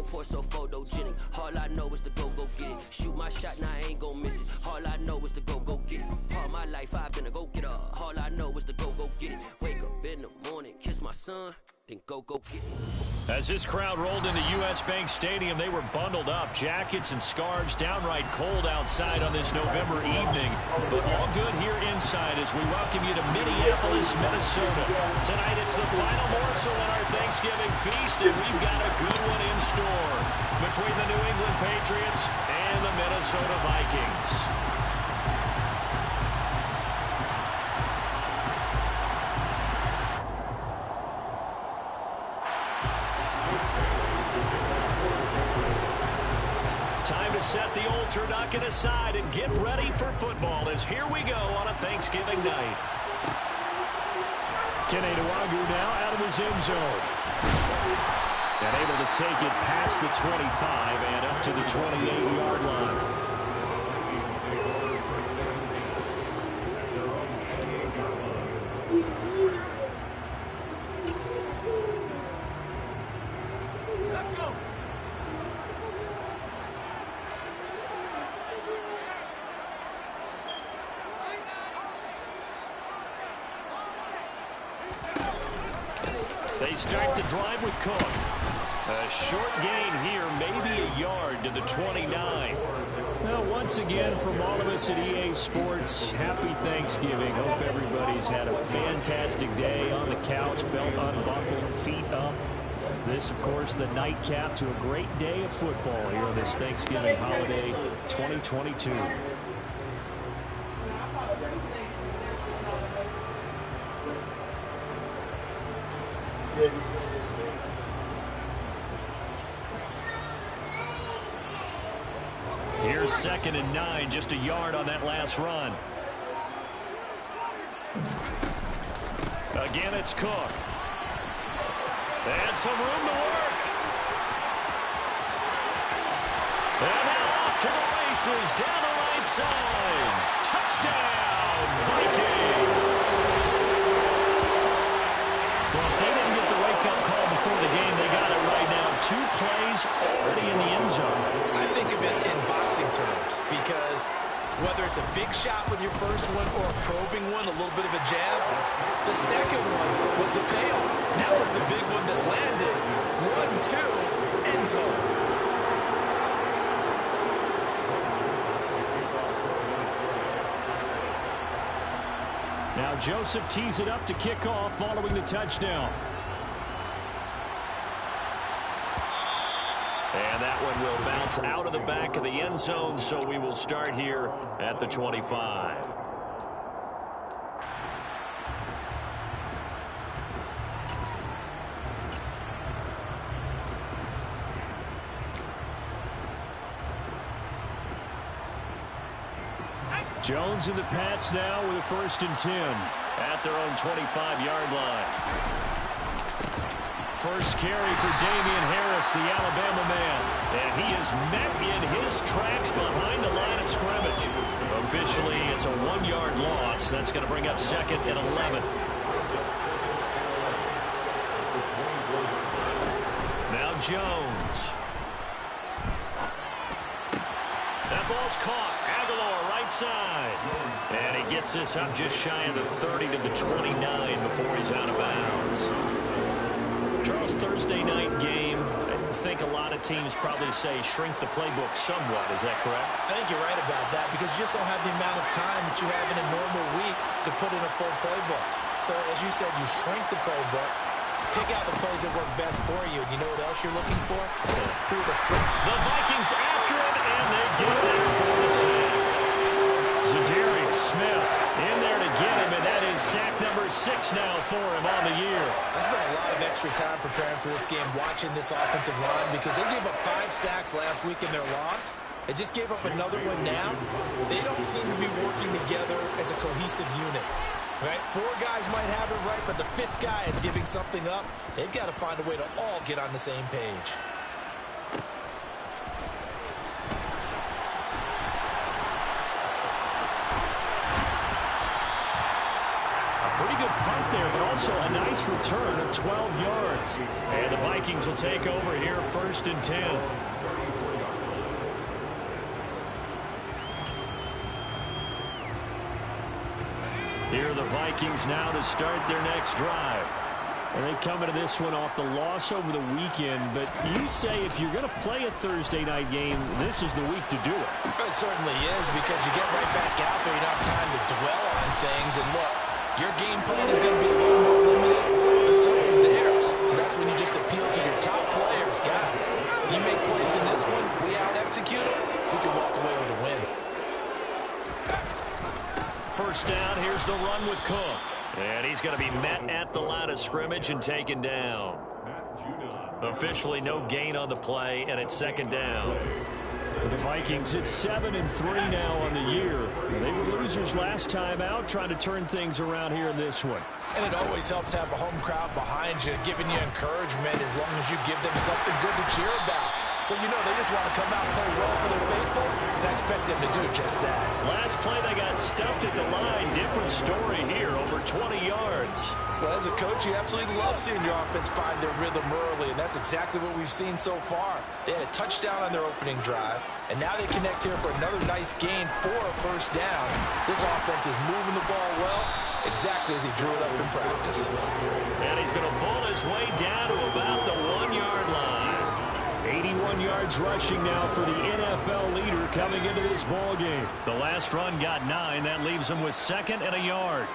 report so photogenic. All I know is to go get it. Shoot my shot, now I ain't gon' miss it. All I know is to go get it. All my life I've been a go-getter. All I know is to go get it. Wake up in the morning, kiss my son, then go get it. As this crowd rolled into U.S. Bank Stadium, they were bundled up, jackets and scarves, downright cold outside on this November evening. But all good here inside as we welcome you to Minneapolis, Minnesota. Tonight it's the final morsel in our Thanksgiving feast, and we've got a good one in store between the New England Patriots and the Minnesota Vikings. Set the old turducken aside and get ready for football as here we go on a Thanksgiving night. Kenny Nwagu now out of his end zone. And able to take it past the 25 and up to the 28-yard line. They start the drive with Cook. A short gain here, maybe a yard to the 29. Well, once again, from all of us at EA Sports, happy Thanksgiving. Hope everybody's had a fantastic day on the couch, belt unbuckled, feet up. This, of course, the nightcap to a great day of football here on this Thanksgiving holiday 2022. Here's 2nd and 9, just a yard on that last run. Again, it's Cook. And some room to work. And now off to the races, down the right side. Touchdown, Vikings. Well, if they didn't get the wake-up call before the game, they got it right now. 2 plays already in the end zone. I think of it in boxing terms because whether it's a big shot with your first one or a probing one, a little bit of a jab, the second one was the payoff. That was the big one that landed. 1-2, end zone. Now Joseph tees it up to kick off following the touchdown. And that one will bounce out of the back of the end zone, so we will start here at the 25. Jones and the Pats now with a 1st and 10 at their own 25-yard line. First carry for Damian Harris, the Alabama man. And he is met in his tracks behind the line of scrimmage. Officially, it's a 1-yard loss. That's going to bring up 2nd and 11. Now Jones. That ball's caught. Aguilar, right side. And he gets this up just shy of the 30 to the 29 before he's out of bounds. Charles, Thursday night game, I think a lot of teams probably say shrink the playbook somewhat. Is that correct? I think you're right about that because you just don't have the amount of time that you have in a normal week to put in a full playbook. So, as you said, you shrink the playbook, pick out the plays that work best for you. You know what else you're looking for? Who the flip. The Vikings after it, and they get there for the sack. Zadarius Smith in there to get him, and that is sack number 6 now for him on the year. I spent a lot of extra time preparing for this game, watching this offensive line, because they gave up 5 sacks last week in their loss. They just gave up another one now. They don't seem to be working together as a cohesive unit. Right? 4 guys might have it right, but the 5th guy is giving something up. They've got to find a way to all get on the same page. there, but also a nice return of 12 yards. And the Vikings will take over here 1st and 10. Here are the Vikings now to start their next drive. And they come into this one off the loss over the weekend. But you say if you're going to play a Thursday night game, this is the week to do it. It certainly is, because you get right back out there. You don't have time to dwell on things. And look, your game plan is going to be a little more limited, but so is theirs. So that's when you just appeal to your top players. Guys, you make plays in this one, we out-execute it, we can walk away with a win. First down, here's the run with Cook. And he's going to be met at the line of scrimmage and taken down. Officially no gain on the play, and it's 2nd down. For the Vikings, it's 7-3 now on the year. They were losers last time out, trying to turn things around here in this one. And it always helps to have a home crowd behind you, giving you encouragement as long as you give them something good to cheer about. So you know they just want to come out and play well for their faithful, and I expect them to do just that. Last play they got stuffed at the line. Different story here, over 20 yards. Well, as a coach, you absolutely love seeing your offense find their rhythm early, and that's exactly what we've seen so far. They had a touchdown on their opening drive, and now they connect here for another nice gain for a 1st down. This offense is moving the ball well, exactly as he drew it up in practice. And he's going to bull his way down to about the 1-yard line. 81 yards rushing now for the NFL leader coming into this ball game. The last run got 9. That leaves him with 2nd and a yard.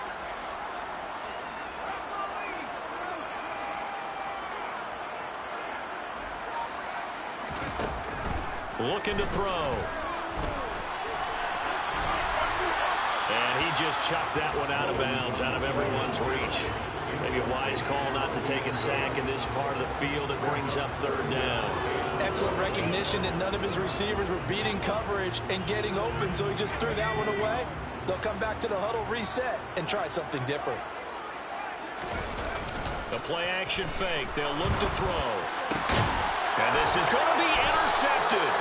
Looking to throw. And he just chucked that one out of bounds, out of everyone's reach. Maybe a wise call not to take a sack in this part of the field. It brings up 3rd down. Excellent recognition that none of his receivers were beating coverage and getting open, so he just threw that one away. They'll come back to the huddle, reset, and try something different. The play action fake. They'll look to throw. And this is going to be intercepted.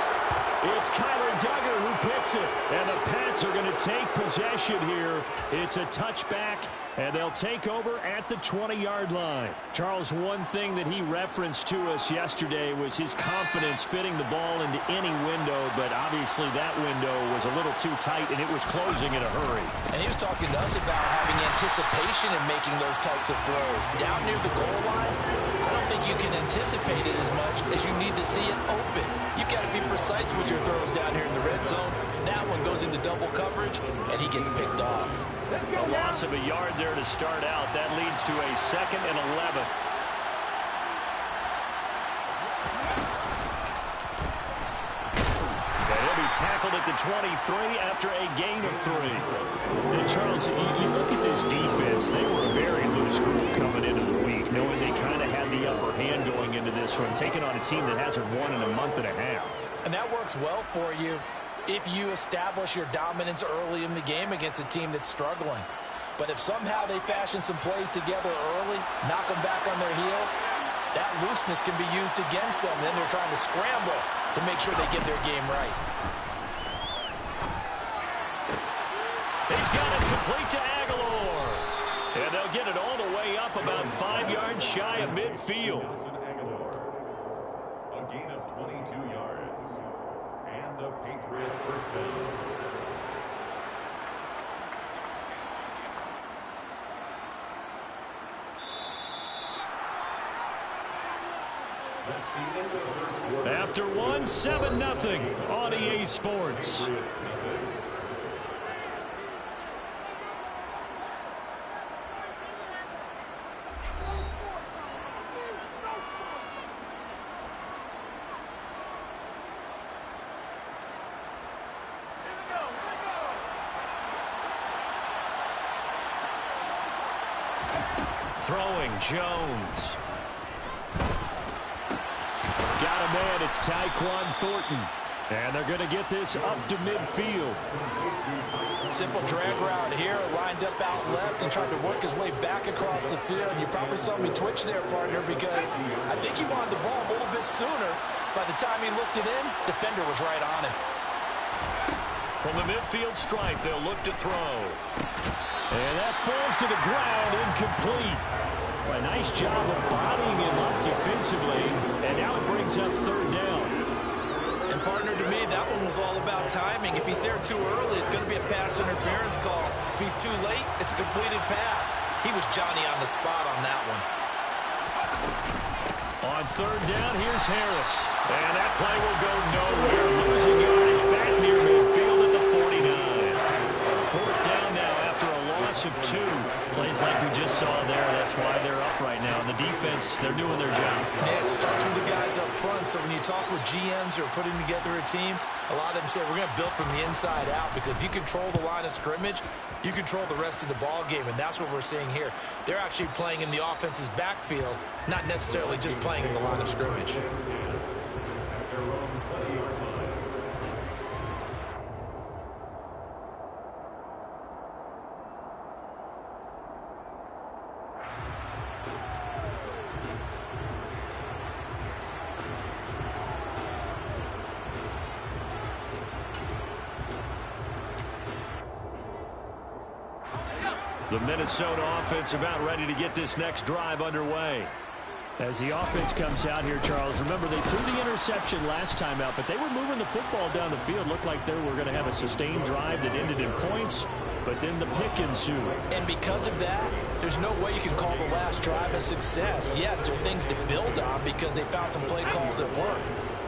It's Kyler Duggar who picks it. And the Pats are going to take possession here. It's a touchback, and they'll take over at the 20-yard line. Charles, one thing that he referenced to us yesterday was his confidence fitting the ball into any window, but obviously that window was a little too tight, and it was closing in a hurry. And he was talking to us about having anticipation in making those types of throws. Down near the goal line, I don't think you can anticipate it as much as you need to see it open. You've got to be precise with your throws down here in the red zone. That one goes into double coverage, and he gets picked off. A loss of a yard there to start out. That leads to a 2nd and 11. And he'll be tackled at the 23 after a gain of 3. And Charles, you look at this defense, they were a very loose group coming into the week, knowing they kind of had the upper hand going into this one, taking on a team that hasn't won in a month and a half. And that works well for you if you establish your dominance early in the game against a team that's struggling. But if somehow they fashion some plays together early, knock them back on their heels, that looseness can be used against them. Then they're trying to scramble to make sure they get their game right. He's got it complete to Aguilar. And they'll get it all the way up about 5 yards shy of midfield. A gain of 22 yards. And a Patriot 1st down. After one, 7-0 on EA Sports. Throwing Jones. Got a man, it's Tyquan Thornton. And they're going to get this up to midfield. Simple drag route here, lined up out left and tried to work his way back across the field. You probably saw me twitch there, partner, because I think he wanted the ball a little bit sooner. By the time he looked it in, defender was right on him. From the midfield stripe, they'll look to throw. And that falls to the ground, incomplete. A nice job of bodying him up defensively. And now it brings up third down. And partner, to me, that one was all about timing. If he's there too early, it's going to be a pass interference call. If he's too late, it's a completed pass. He was Johnny on the spot on that one. On third down, here's Harris. And that play will go nowhere. Losing yardage back near midfield at the 49. Fourth down now after a loss of 2. Plays like we just saw there. That's why they're up right now. And the defense, they're doing their job. Yeah, it starts with the guys up front. So when you talk with GMs who are putting together a team, a lot of them say we're going to build from the inside out, because if you control the line of scrimmage, you control the rest of the ball game, and that's what we're seeing here. They're actually playing in the offense's backfield, not necessarily just playing at the line of scrimmage. The Minnesota offense about ready to get this next drive underway. As the offense comes out here, Charles, remember they threw the interception last time out, but they were moving the football down the field. Looked like they were going to have a sustained drive that ended in points, but then the pick ensued. And because of that, there's no way you can call the last drive a success. Yes, there are things to build on because they found some play calls that work.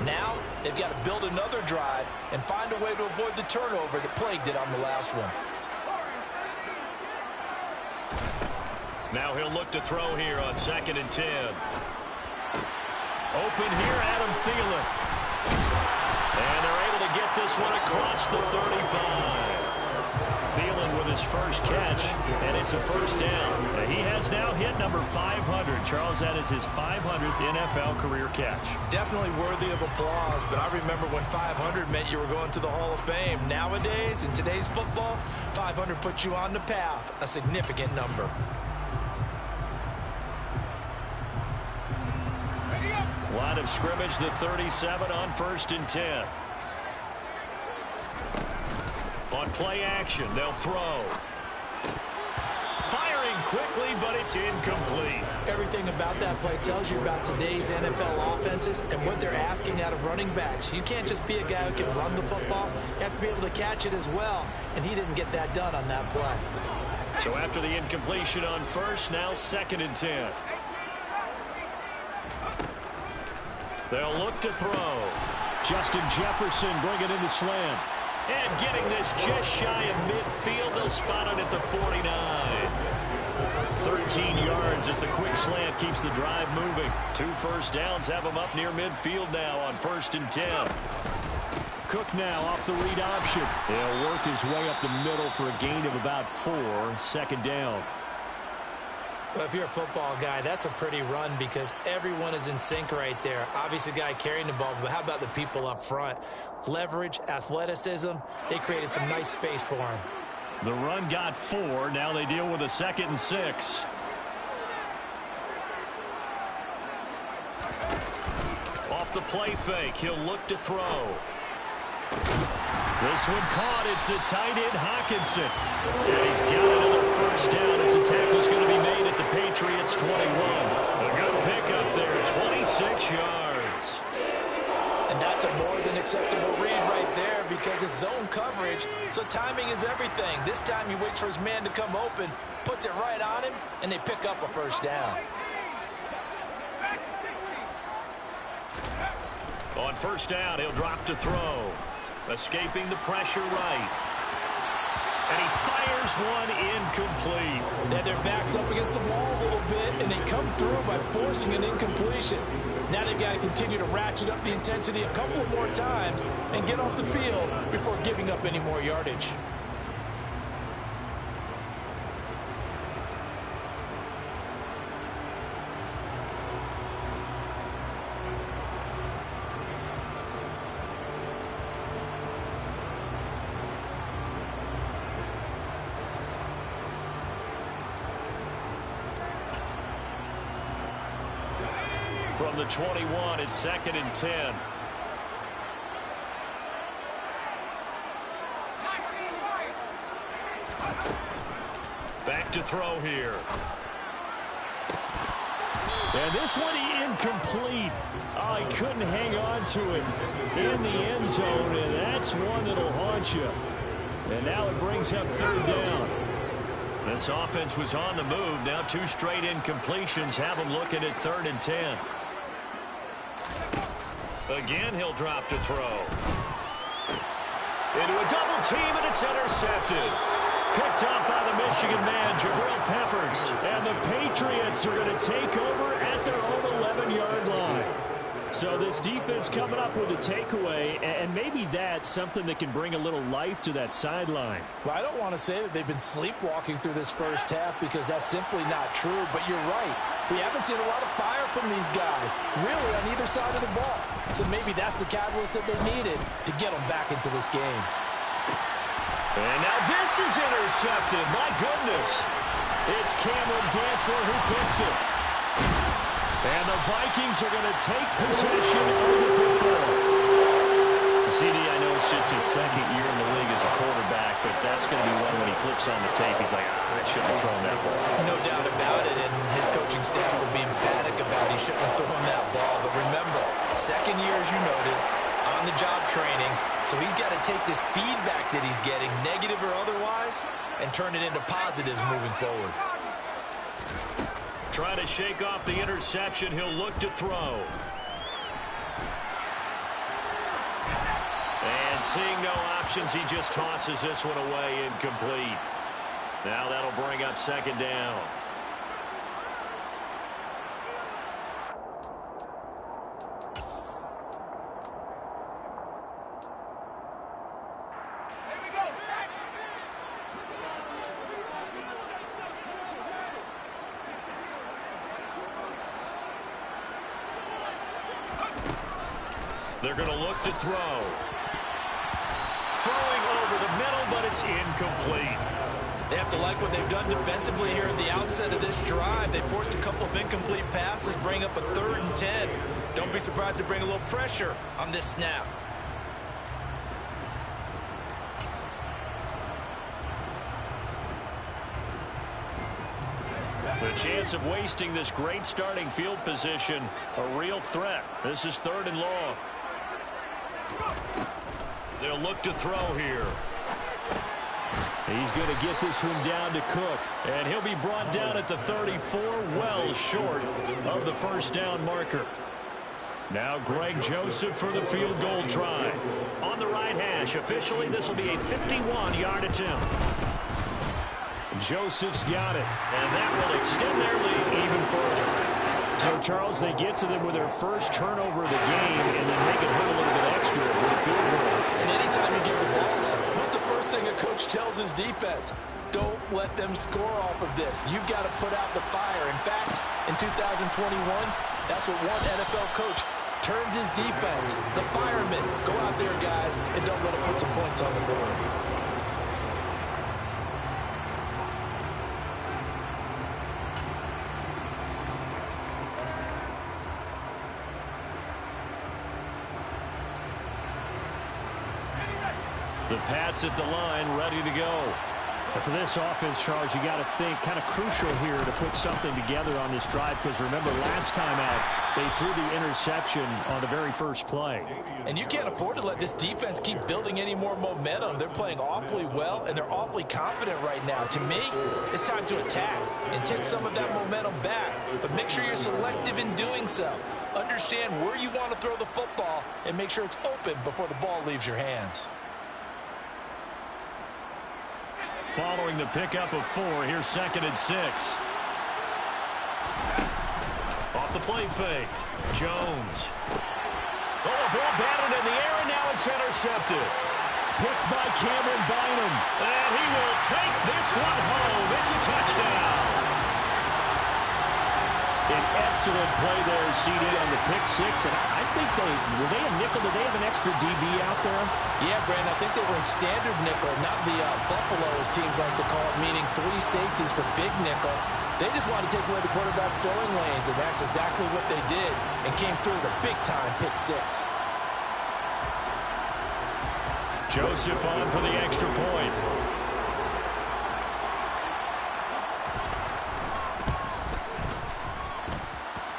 Now, they've got to build another drive and find a way to avoid the turnover that plagued it on the last one. Now he'll look to throw here on 2nd and 10. Open here, Adam Thielen. And they're able to get this one across the 35. Thielen with his first catch, and it's a first down. He has now hit number 500. Charles, that is his 500th NFL career catch. Definitely worthy of applause, but I remember when 500 meant you were going to the Hall of Fame. Nowadays, in today's football, 500 puts you on the path, a significant number. Line of scrimmage, the 37 on 1st and 10. On play action, they'll throw. Firing quickly, but it's incomplete. Everything about that play tells you about today's NFL offenses and what they're asking out of running backs. You can't just be a guy who can run the football. You have to be able to catch it as well, and he didn't get that done on that play. So after the incompletion on 1st, now 2nd and 10. They'll look to throw. Justin Jefferson bringing in the slam. And getting this just shy of midfield. They'll spot it at the 49. 13 yards as the quick slant keeps the drive moving. 2 first downs have them up near midfield now on 1st and 10. Cook now off the read option. He'll work his way up the middle for a gain of about 4. 2nd down. Well, if you're a football guy, that's a pretty run because everyone is in sync right there. Obviously, the guy carrying the ball, but how about the people up front? Leverage, athleticism, they created some nice space for him. The run got 4. Now they deal with a 2nd and 6. Off the play fake, he'll look to throw. This one caught. It's the tight end, Hockenson. And he's got another first down as the tackle's going to be made at the Patriots' 21. A good pickup there, 26 yards. And that's a more than acceptable read right there because it's zone coverage, so timing is everything. This time he waits for his man to come open, puts it right on him, and they pick up a first down. On 1st down, he'll drop to throw. Escaping the pressure right. And he fires one incomplete. Now their back's up against the wall a little bit, and they come through by forcing an incompletion. Now they've got to continue to ratchet up the intensity a couple of more times and get off the field before giving up any more yardage. From the 21, it's 2nd and 10. to throw here. And this one incomplete. Oh, he couldn't hang on to it in the end zone, and that's one that'll haunt you. And now it brings up third down. This offense was on the move. Now 2 straight incompletions have them looking at 3rd and 10. Again, he'll drop to throw. Into a double team, and it's intercepted. Picked up by the Michigan man, Jabril Peppers. And the Patriots are going to take over at their own 11-yard line. So this defense coming up with a takeaway, and maybe that's something that can bring a little life to that sideline. Well, I don't want to say that they've been sleepwalking through this first half because that's simply not true, but you're right. We haven't seen a lot of fire from these guys, really, on either side of the ball. So maybe that's the catalyst that they needed to get them back into this game. And now this is intercepted. My goodness. It's Cameron Dantzler who picks it. And the Vikings are going to take possession of the football. CD, I know it's just his 2nd year in the league as a quarterback, but that's going to be one when he flips on the tape. He's like, I shouldn't have thrown that ball. No doubt about it, and his coaching staff will be emphatic about he shouldn't have thrown that ball. But remember, 2nd year, as you noted, on-the-job training, so he's got to take this feedback that he's getting, negative or otherwise, and turn it into positives moving forward. Trying to shake off the interception. He'll look to throw. And seeing no options, he just tosses this one away, incomplete. Now that'll bring up 2nd down. They're going to look to throw. Throwing over the middle, but it's incomplete. They have to like what they've done defensively here at the outset of this drive. They forced a couple of incomplete passes, bring up a 3rd and 10. Don't be surprised to bring a little pressure on this snap. The chance of wasting this great starting field position, a real threat. This is 3rd and long. They'll look to throw here. He's going to get this one down to Cook, and he'll be brought down at the 34, well short of the 1st down marker. Now Greg Joseph for the field goal try. On the right hash, officially this will be a 51-yard attempt. Joseph's got it, and that will extend their lead even further. So, Charles, they get to them with their first turnover of the game, and then make it hurt a little bit extra with a field goal. And anytime you give the ball up, what's the first thing a coach tells his defense? Don't let them score off of this. You've got to put out the fire. In fact, in 2021, that's what one NFL coach termed his defense. The firemen. Go out there, guys, and don't let them put some points on the board. The Pats at the line, ready to go. But for this offense, Charles, you got to think kind of crucial here to put something together on this drive, because remember last time out, they threw the interception on the very first play. And you can't afford to let this defense keep building any more momentum. They're playing awfully well, and they're awfully confident right now. To me, it's time to attack and take some of that momentum back. But make sure you're selective in doing so. Understand where you want to throw the football and make sure it's open before the ball leaves your hands. Following the pickup of 4, here's 2nd and 6. Off the play fake. Jones. Oh, a ball batted in the air, and now it's intercepted. Picked by Cameron Bynum. And he will take this one home. It's a touchdown. An excellent play there, CD, on the pick 6. And I think were they a nickel? Did they have an extra DB out there? Yeah, Brandon, I think they were in standard nickel, not the Buffalo, as teams like to call it, meaning 3 safeties for big nickel. They just wanted to take away the quarterback's throwing lanes, and that's exactly what they did, and came through the big-time pick 6. Joseph on for the extra point.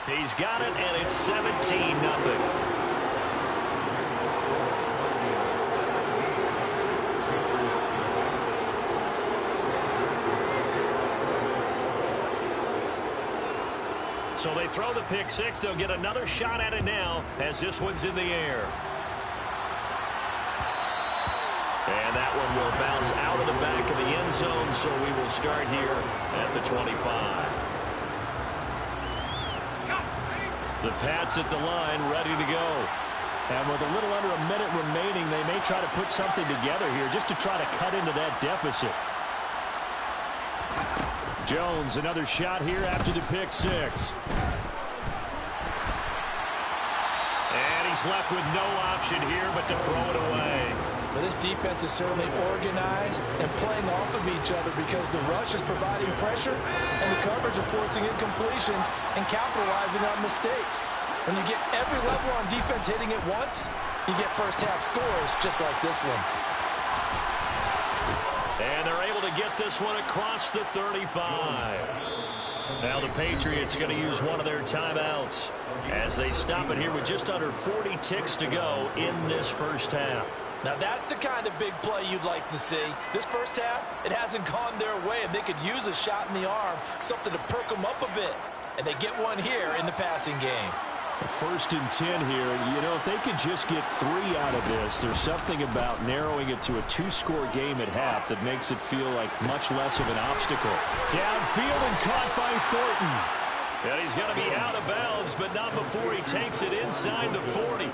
He's got it, and it's 17-0. So they throw the pick six. They'll get another shot at it now as this one's in the air. And that one will bounce out of the back of the end zone, so we will start here at the 25. The Pats at the line, ready to go. And with a little under a minute remaining, they may try to put something together here just to try to cut into that deficit. Jones, another shot here after the pick six. And he's left with no option here but to throw it away. Well, this defense is certainly organized and playing off of each other because the rush is providing pressure and the coverage is forcing incompletions and capitalizing on mistakes. When you get every level on defense hitting it once, you get first half scores just like this one. And they're able to get this one across the 35. Now the Patriots are going to use one of their timeouts as they stop it here with just under 40 ticks to go in this first half. Now that's the kind of big play you'd like to see. This first half, it hasn't gone their way, and they could use a shot in the arm, something to perk them up a bit. And they get one here in the passing game. First and 10 here. You know, if they could just get 3 out of this, there's something about narrowing it to a 2-score game at half that makes it feel like much less of an obstacle. Downfield and caught by Thornton. And he's going to be out of bounds, but not before he takes it inside the 40.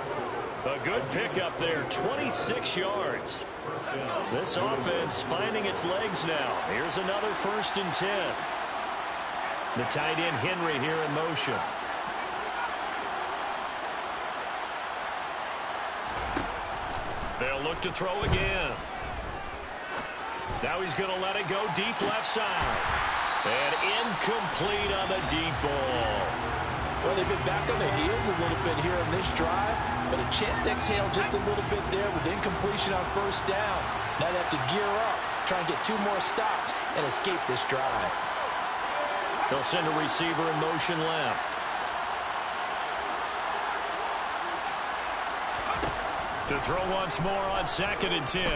A good pickup there, 26 yards. This offense finding its legs now. Here's another first and 10. The tight end Henry here in motion. They'll look to throw again. Now he's going to let it go deep left side. And incomplete on the deep ball. Well, they've been back on their heels a little bit here on this drive, but a chance to exhale just a little bit there with incompletion on first down. Now they have to gear up, try and get 2 more stops and escape this drive. They'll send a receiver in motion left. To throw once more on 2nd and 10.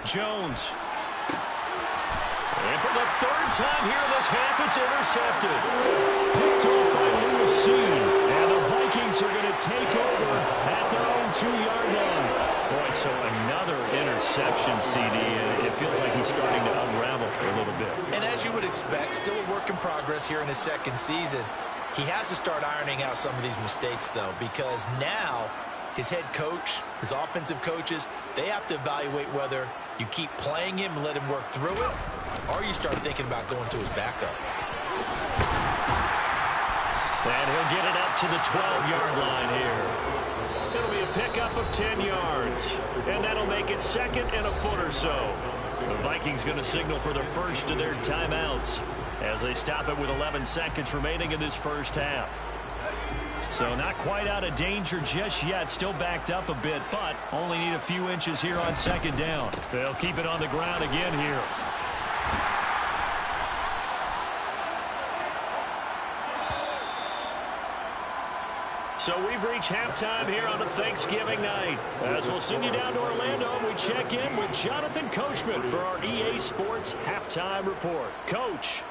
Jones. And for the 3rd time here in this half, it's intercepted. Picked off by Lewis. And the Vikings are going to take over at their own 2-yard line. Boy, so another interception, CD. It feels like he's starting to unravel a little bit. And as you would expect, still a work in progress here in his 2nd season. He has to start ironing out some of these mistakes, though, because now his head coach, his offensive coaches, they have to evaluate whether you keep playing him and let him work through it, or you start thinking about going to his backup. And he'll get it up to the 12-yard line here. It'll be a pickup of 10 yards. And that'll make it 2nd and a foot or so. The Vikings going to signal for the first of their timeouts as they stop it with 11 seconds remaining in this first half. So not quite out of danger just yet. Still backed up a bit, but only need a few inches here on 2nd down. They'll keep it on the ground again here. So we've reached halftime here on a Thanksgiving night. As we'll send you down to Orlando, we check in with Jonathan Coachman for our EA Sports Halftime Report. Coach.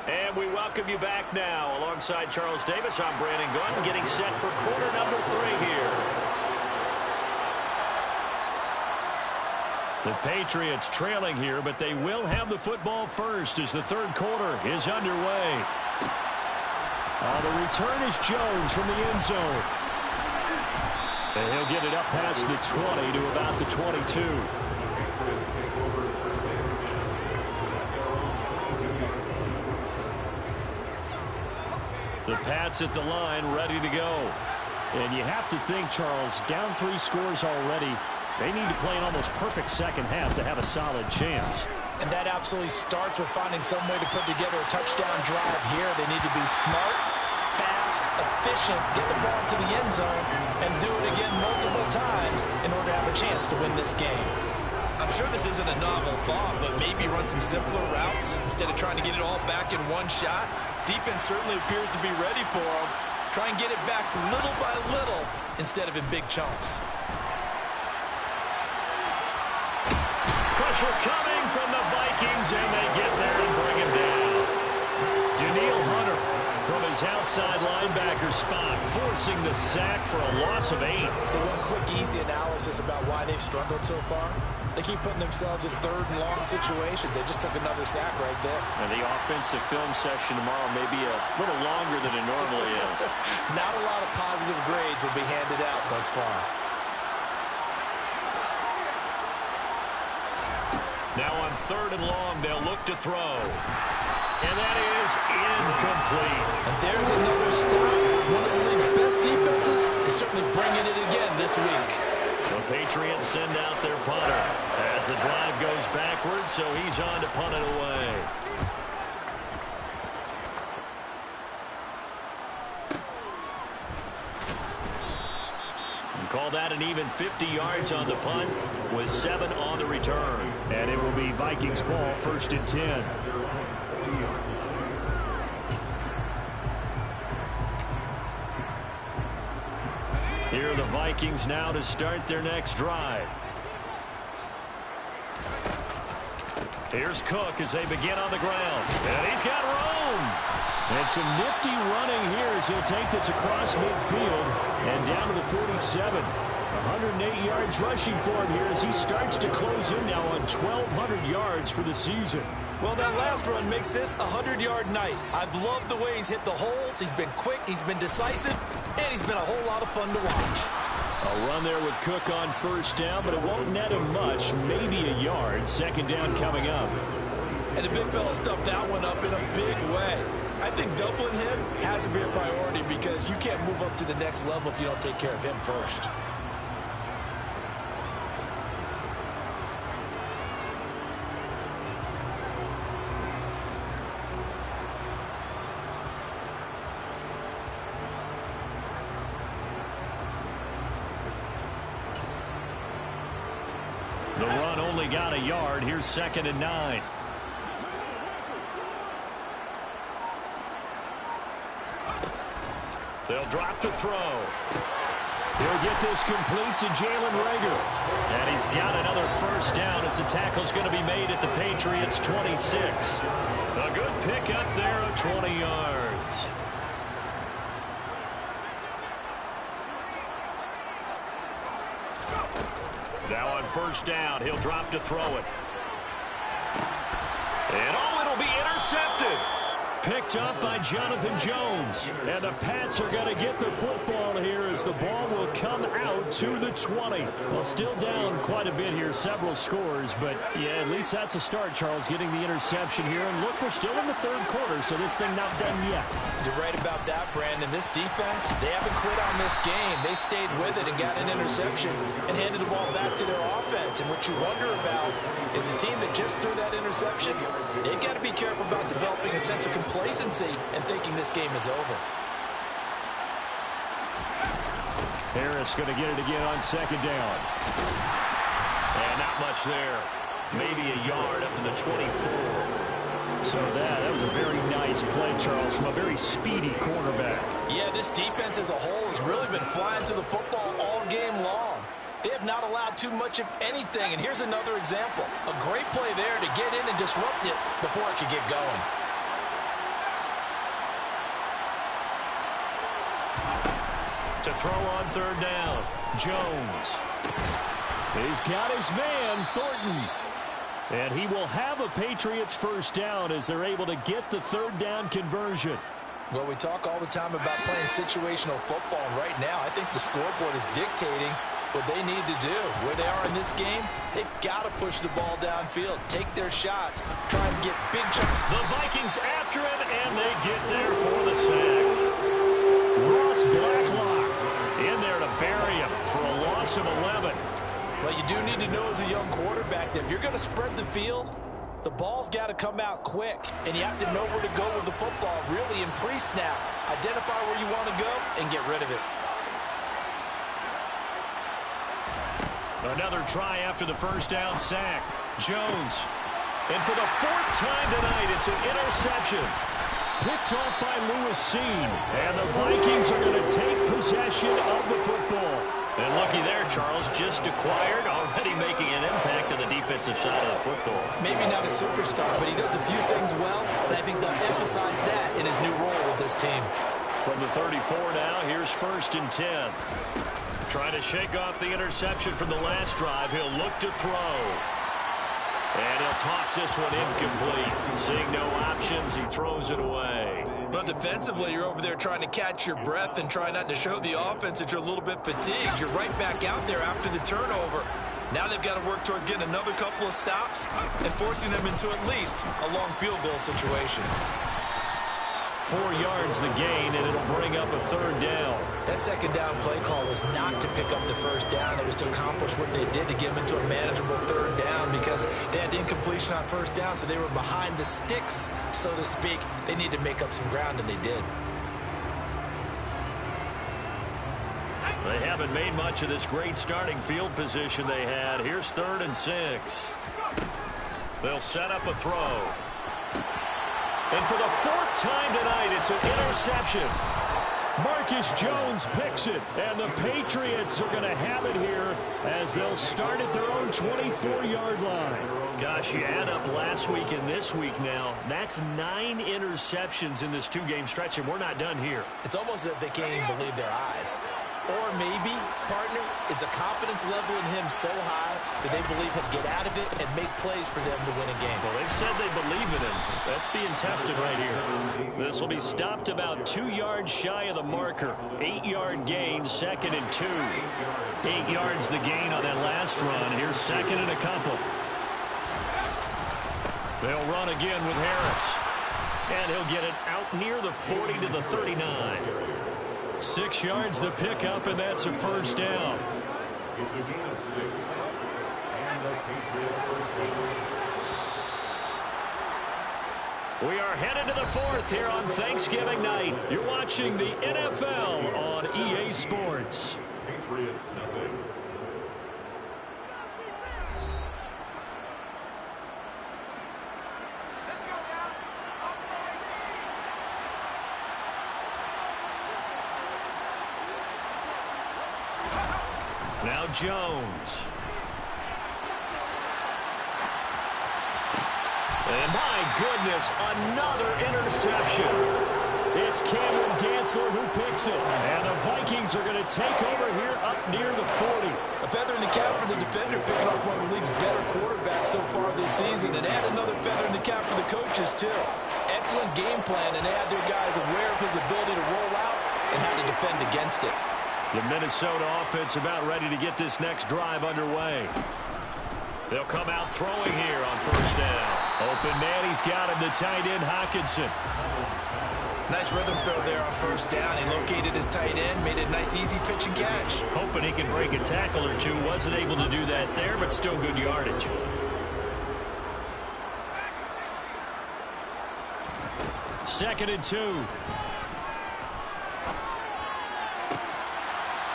And we welcome you back now. Alongside Charles Davis, I'm Brandon Gordon, getting set for quarter number 3 here. The Patriots trailing here, but they will have the football first as the 3rd quarter is underway. The return is Jones from the end zone. And he'll get it up past the 20 to about the 22. The Pats at the line, ready to go. And you have to think, Charles, down 3 scores already. They need to play an almost perfect second half to have a solid chance. And that absolutely starts with finding some way to put together a touchdown drive here. They need to be smart, fast, fast, efficient, get the ball to the end zone, and do it again multiple times in order to have a chance to win this game. I'm sure this isn't a novel thought, but maybe run some simpler routes instead of trying to get it all back in one shot. Defense certainly appears to be ready for them. Try and get it back little by little instead of in big chunks. Pressure coming from the Vikings, and they get there and bring him down. Daniil Hunter from his outside linebacker spot, forcing the sack for a loss of 8. So one quick, easy analysis about why they've struggled so far. They keep putting themselves in third and long situations. They just took another sack right there. And the offensive film session tomorrow may be a little longer than it normally is. Not a lot of positive grades will be handed out thus far. Now on 3rd and long, they'll look to throw. And that is incomplete. And there's another stop. One of the league's best defenses is certainly bringing it again this week. The Patriots send out their punter as the drive goes backwards, so he's on to punt it away. And call that an even 50 yards on the punt with 7 on the return. And it will be Vikings ball, 1st and 10. Here are the Vikings now to start their next drive. Here's Cook as they begin on the ground. And he's got room. And some nifty running here as he'll take this across midfield and down to the 47. 108 yards rushing for him here as he starts to close in now on 1,200 yards for the season. Well, that last run makes this a 100-yard night. I've loved the way he's hit the holes. He's been quick, he's been decisive, and he's been a whole lot of fun to watch. A run there with Cook on 1st down, but it won't net him much, maybe a yard. 2nd down coming up. And the big fella stuffed that one up in a big way. I think doubling him has to be a priority because you can't move up to the next level if you don't take care of him first. The run only got a yard. Here's 2nd and 9. They'll drop to throw. He'll get this complete to Jalen Reagor. And he's got another 1st down as the tackle's going to be made at the Patriots' 26. A good pick up there of 20 yards. Now on 1st down, he'll drop to throw it. And it'll be intercepted. Picked up by Jonathan Jones. And the Pats are going to get the football here as the ball will come out to the 20. Well, still down quite a bit here, several scores. But, yeah, at least that's a start, Charles, getting the interception here. And look, we're still in the 3rd quarter, so this thing not done yet. You're right about that, Brandon. This defense, they haven't quit on this game. They stayed with it and got an interception and handed the ball back to their offense. And what you wonder about is the team that just threw that interception, they've got to be careful about developing a sense of complacency and thinking this game is over. Harris going to get it again on 2nd down. And not much there. Maybe a yard up to the 24. So that was a very nice play, Charles, from a very speedy cornerback. Yeah, this defense as a whole has really been flying to the football all game long. They have not allowed too much of anything, and here's another example. A great play there to get in and disrupt it before it could get going. To throw on 3rd down, Jones. He's got his man, Thornton. And he will have a Patriots 1st down as they're able to get the 3rd down conversion. Well, we talk all the time about playing situational football, and right now I think the scoreboard is dictating what they need to do. Where they are in this game, they've got to push the ball downfield, take their shots, try and get big shots. The Vikings after him, and they get there for the sack. Ross Blacklock in there to bury him for a loss of 11. But you do need to know as a young quarterback that if you're going to spread the field, The ball's got to come out quick, and you have to know where to go with the football, really, in pre-snap. Identify where you want to go and get rid of it. Another try after the first down sack. Jones. And for the fourth time tonight, it's an interception. Picked off by Lewis Seen. And the Vikings are going to take possession of the football. And looky there, Charles, just acquired, already making an impact on the defensive side of the football. Maybe not a superstar, but he does a few things well, and I think they'll emphasize that in his new role with this team. From the 34 now, here's 1st and 10. Trying to shake off the interception from the last drive. He'll look to throw. And he'll toss this one incomplete. Seeing no options, he throws it away. But defensively, you're over there trying to catch your breath and try not to show the offense that you're a little bit fatigued. You're right back out there after the turnover. Now they've got to work towards getting another couple of stops and forcing them into at least a long field goal situation. 4 yards the gain, and it'll bring up a 3rd down. That second down play call was not to pick up the first down. It was to accomplish what they did to get them into a manageable 3rd down because they had incompletion on first down, so they were behind the sticks, so to speak. They need to make up some ground, and they did. They haven't made much of this great starting field position they had. Here's 3rd and 6. They'll set up a throw. And for the 4th time tonight, it's an interception. Marcus Jones picks it, and the Patriots are going to have it here as they'll start at their own 24-yard line. Gosh, you add up last week and this week now, that's 9 interceptions in this 2-game stretch, and we're not done here. It's almost as if they can't even believe their eyes. Or maybe, partner, is the confidence level in him so high that they believe he'll get out of it and make plays for them to win a game. Well, they've said they believe in him. That's being tested right here. This will be stopped about 2 yards shy of the marker. 8-yard gain, 2nd and 2. 8 yards the gain on that last run. Here's 2nd and a couple. They'll run again with Harris. And he'll get it out near the 40 to the 39. 6 yards the pickup, and that's a 1st down. It's a gain of 6. And the Patriot first down. We are headed to the 4th here on Thanksgiving night. You're watching the NFL on EA Sports. Patriots nothing. Now Jones. And my goodness, another interception. It's Cameron Dantzler who picks it. And the Vikings are going to take over here up near the 40. A feather in the cap for the defender, picking off one of the league's better quarterbacks so far this season. And add another feather in the cap for the coaches, too. Excellent game plan, and they had their guys aware of his ability to roll out and how to defend against it. The Minnesota offense about ready to get this next drive underway. They'll come out throwing here on 1st down. Open man, he's got him, the tight end, Hockenson. Nice rhythm throw there on 1st down. He located his tight end, made a nice easy pitch and catch. Hoping he can break a tackle or two. Wasn't able to do that there, but still good yardage. Second and 2.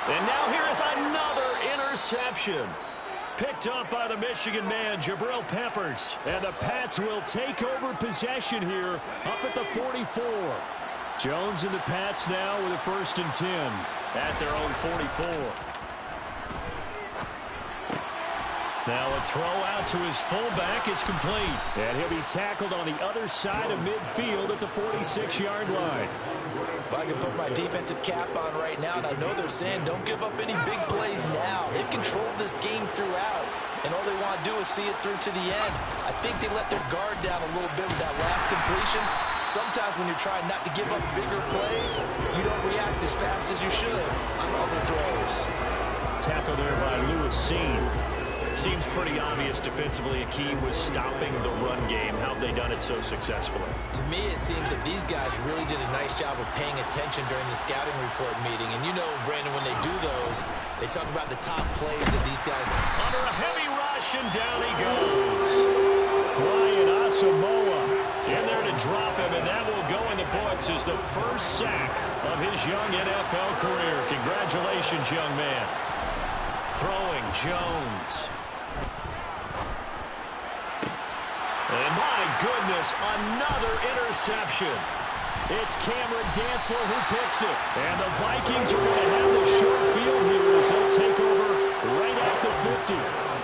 And now here is another interception. Picked up by the Michigan man, Jabril Peppers. And the Pats will take over possession here up at the 44. Jones and the Pats now with a 1st and 10 at their own 44. Now a throw out to his fullback is complete. And he'll be tackled on the other side of midfield at the 46-yard line. If I can put my defensive cap on right now, and I know they're saying don't give up any big plays now. They've controlled this game throughout, and all they want to do is see it through to the end. I think they let their guard down a little bit with that last completion. Sometimes when you're trying not to give up bigger plays, you don't react as fast as you should on other throws. Tackle there by Lewis Seen. Seems pretty obvious defensively a key was stopping the run game. How have they done it so successfully? To me, it seems that these guys really did a nice job of paying attention during the scouting report meeting. And you know, Brandon, when they do those, they talk about the top plays that these guys... Under a heavy rush, and down he goes. Ryan Samoa in there to drop him, and that will go in the books as the first sack of his young NFL career. Congratulations, young man. Throwing Jones. And my goodness, another interception. It's Cameron Dantzler who picks it. And the Vikings are going to have the short field here as they'll take over right at the 50.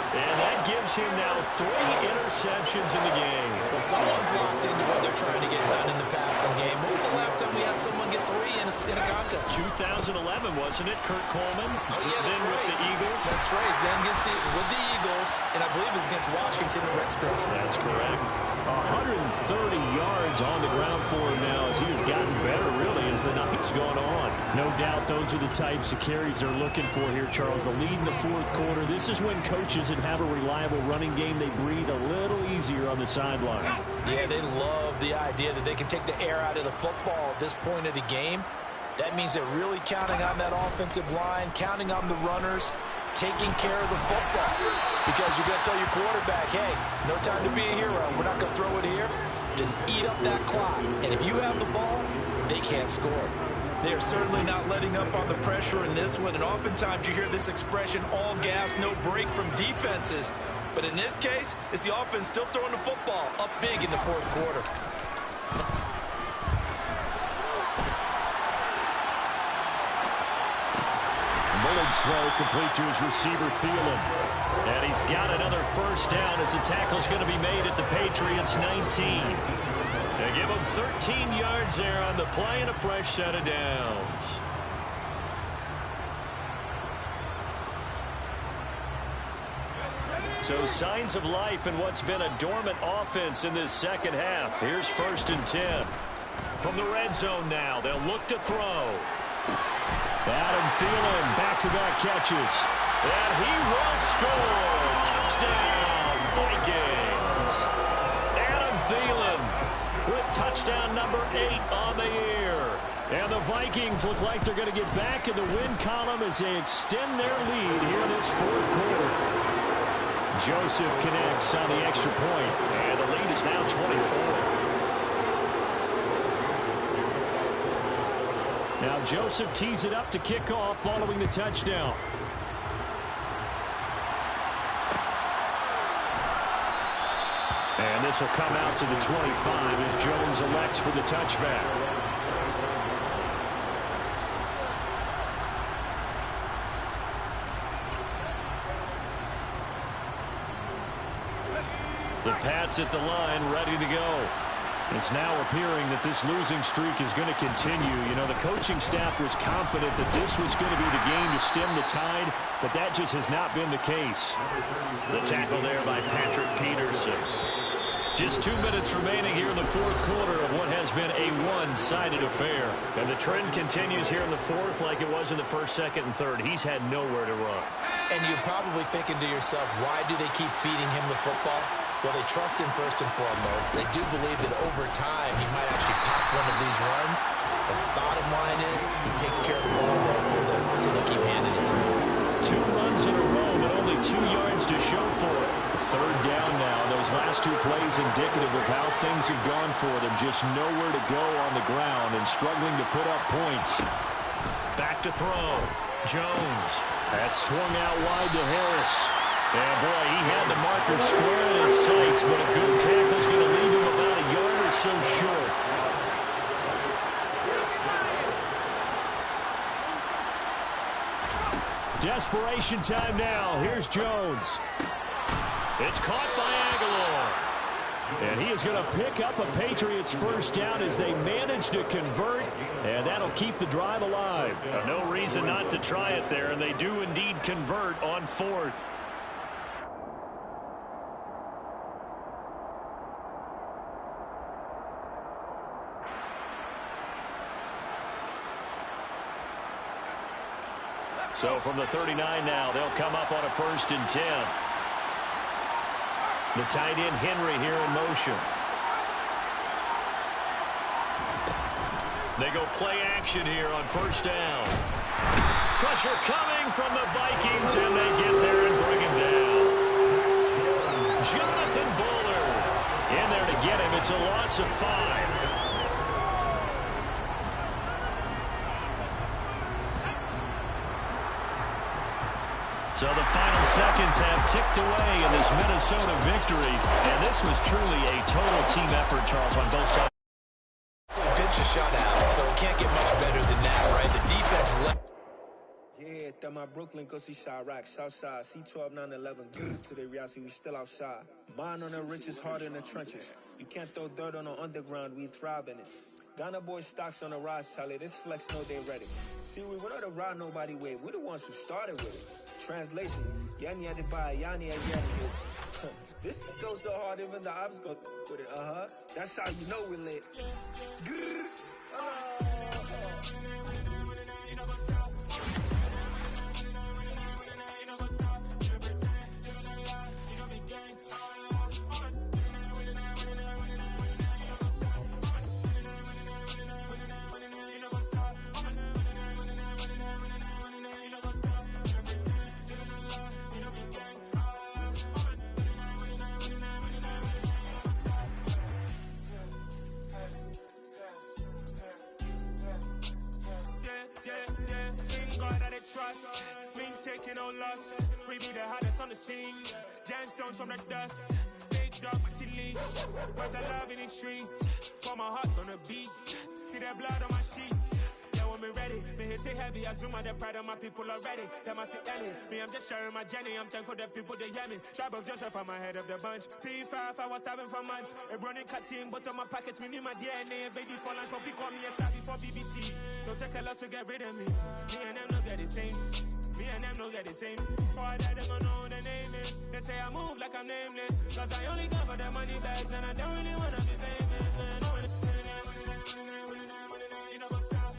And that gives him now 3 interceptions in the game. Well, someone's locked into what they're trying to get done in the passing game. When was the last time we had someone get 3 in a contest? 2011, wasn't it, Kurt Coleman? Oh, yeah, that's then right. with the Eagles. That's right. Then with the Eagles, and I believe it's against Washington and Rex Grossman. That's correct. 130 yards on the ground for him now as he has gotten better, really, as the night's gone on. No doubt those are the types of carries they're looking for here, Charles. The lead in the fourth quarter. This is when coaches that have a reliable running game, they breathe a little easier on the sideline. Yeah, they love the idea that they can take the air out of the football at this point of the game. That means they're really counting on that offensive line, counting on the runners, taking care of the football. Because you're going to tell your quarterback, hey, no time to be a hero. We're not going to throw it here. Just eat up that clock. And if you have the ball, they can't score. They are certainly not letting up on the pressure in this one. And oftentimes you hear this expression, all gas, no break from defenses. But in this case, it's the offense still throwing the football up big in the fourth quarter. Mullen's throw complete to his receiver, Thielen. And he's got another first down as the tackle's going to be made at the Patriots' 19. They give him 13 yards there on the play and a fresh set of downs. So signs of life in what's been a dormant offense in this second half. Here's 1st and 10. From the red zone now, they'll look to throw. Adam Thielen, back-to-back catches. And he will score. Touchdown, Vikings. Adam Thielen with touchdown number 8 on the year. And the Vikings look like they're going to get back in the win column as they extend their lead here in this fourth quarter. Joseph connects on the extra point, and the lead is now 24. Now Joseph tees it up to kick off following the touchdown. And this will come out to the 25 as Jones elects for the touchback. The Pats at the line, ready to go. It's now appearing that this losing streak is going to continue. You know, the coaching staff was confident that this was going to be the game to stem the tide, but that just has not been the case. The tackle there by Patrick Peterson. Just 2 minutes remaining here in the fourth quarter of what has been a one-sided affair. And the trend continues here in the fourth like it was in the first, second, and third. He's had nowhere to run. And you're probably thinking to yourself, why do they keep feeding him the football? Well, they trust him first and foremost. They do believe that over time he might actually pop one of these runs. But the bottom line is he takes care of the ball well for them, so they keep handing it to him. 2 runs in a row, but only 2 yards to show for it. Third down now. Those last 2 plays indicative of how things have gone for them. Just nowhere to go on the ground and struggling to put up points. Back to throw. Jones. That swung out wide to Harris. And boy, he had the marker square in his sights, but a good tackle's going to leave him about a yard or so short. Desperation time now. Here's Jones. It's caught by Aguilar. And he is going to pick up a Patriots first down as they manage to convert, and that'll keep the drive alive. No reason not to try it there, and they do indeed convert on 4th. So from the 39 now, they'll come up on a 1st and 10. The tight end Henry here in motion. They go play action here on 1st down. Pressure coming from the Vikings, and they get there and bring him down. Jonathan Bullard in there to get It's a loss of 5. So the final seconds have ticked away in this Minnesota victory. And this was truly a total team effort, Charles, on both sides. So the pitch is shot out, so it can't get much better than that, right? The defense left. Yeah, that my Brooklyn go see Chirac, Southside, C12, 911, to the reality, we still outside. Mine on the richest, heart in the trenches. You can't throw dirt on the underground, we thrive in it. Ghana boys stocks on the rise, Charlie, this flex know they ready. See, we went on the ride nobody with, we're the ones who started with it. Translation, Yanni had to buy, Yanni had hits. This goes so hard, even the ops go with it, That's how you know we lit. Trust, we ain't taking no loss. We be the hottest on the scene. Gemstones from the dust. Big dog, but she leash. Where's the love in the streets? Pour my heart on the beat. See that blood on my sheets. Yeah, when me ready, me hit it heavy. I zoom out the pride of my people already. Them I see Ellie. Me, I'm just sharing my journey. I'm thankful that people they hear me. Tribe of Joseph, I'm ahead of the bunch. P5, I was starving for months. A running cutscene, but on my pockets, me need my DNA. Baby for lunch, but we call me a star before BBC. Don't take a lot to get rid of me. Me and them no get the same. Me and them no get the same. Boy, that they gonna know who the name is. They say I move like I'm nameless. Cause I only got for the money bags and I don't really wanna be famous. You know what's up?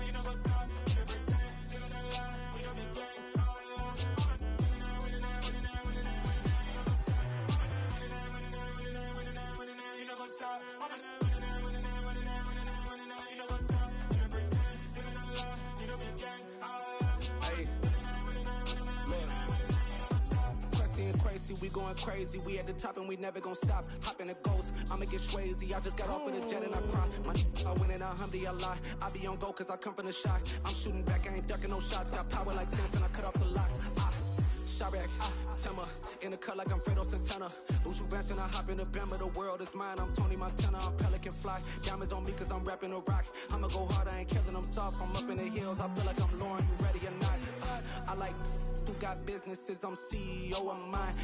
You know what's up? You pretend. You know the game. You know what's up? Crazy, we going crazy. We at the top and we never gonna stop. Hop in a ghost, I'ma get swayzy. I just got off of the jet and I cry. My I win it, alhamdulillah. I be on go cause I come from the shot. I'm shooting back, I ain't ducking no shots. Got power like Samson, I cut off the locks. Chirac, Timmer, in the cut like I'm Fredo Santana. Uju Banton, I hop in the Bama, the world is mine. I'm Tony Montana, I'm Pelican Fly. Diamonds on me cause I'm rapping a rock. I'ma go hard, I ain't killing them soft. I'm up in the hills, I feel like I'm Lauren, you ready or not? I like who got businesses, I'm CEO of mine.